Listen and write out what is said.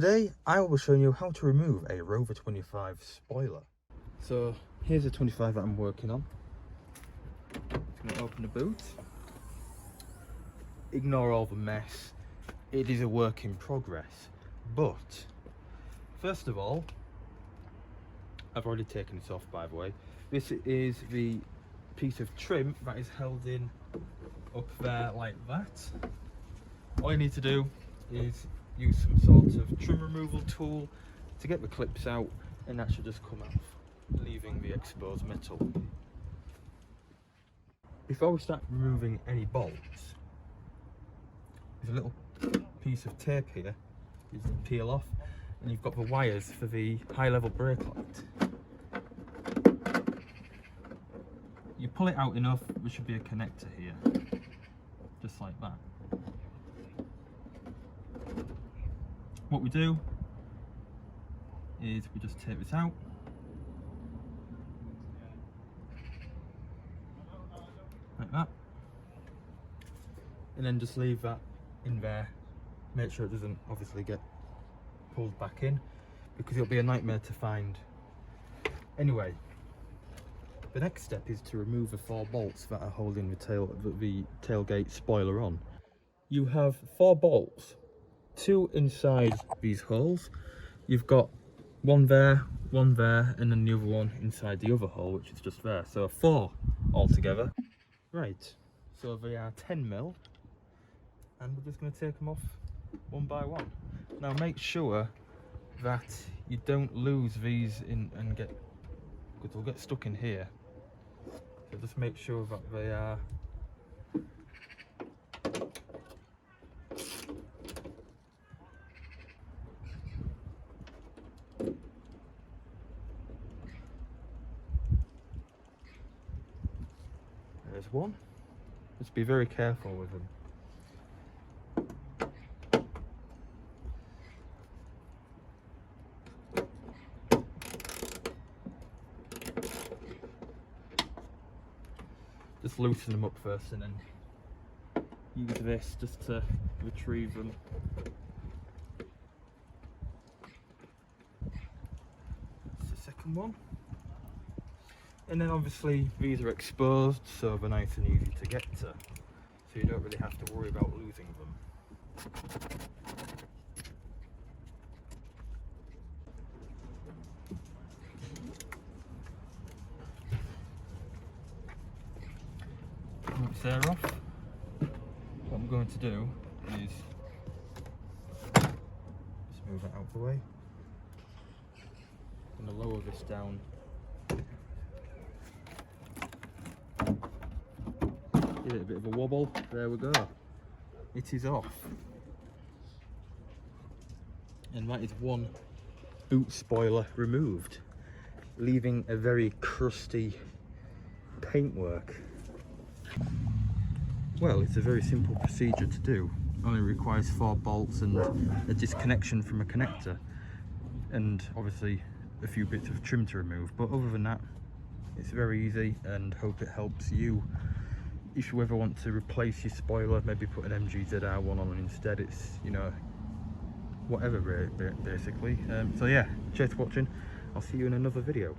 Today I will be showing you how to remove a Rover 25 spoiler. So here's a 25 that I'm working on. Just going to open the boot. Ignore all the mess. It is a work in progress. But first of all, I've already taken this off, by the way. This is the piece of trim that is held in up there like that. All you need to do is use some sort of trim removal tool to get the clips out, and that should just come off, leaving the exposed metal. Before we start removing any bolts, there's a little piece of tape here you just peel off, and you've got the wires for the high level brake light. You pull it out enough, there should be a connector here, just like that. What we do is we just take this out, like that, and then just leave that in there. Make sure it doesn't obviously get pulled back in, because it'll be a nightmare to find. Anyway, the next step is to remove the 4 bolts that are holding the tailgate spoiler on. You have 4 bolts, 2 inside these holes. You've got one there, and then the other one inside the other hole, which is just there. So 4 altogether. Right, so they are 10mm, and we're just going to take them off one by one. Now make sure that you don't lose these in and get, because they'll get stuck in here. So just make sure that they are there's one. Just be very careful with them. Just loosen them up first and then use this just to retrieve them. That's the second one. And then obviously these are exposed, so they're nice and easy to get to. So you don't really have to worry about losing them. Once they're off, what I'm going to do is just move that out of the way. I'm going to lower this down. Give it a bit of a wobble. There we go. It is off. And that is one boot spoiler removed, leaving a very crusty paintwork. Well, it's a very simple procedure to do. Only requires 4 bolts and a disconnection from a connector, and obviously a few bits of trim to remove. But other than that, it's very easy, and hope it helps you. If you ever want to replace your spoiler, maybe put an MGZR one on instead. It's, you know, whatever basically. So yeah, cheers for watching. I'll see you in another video.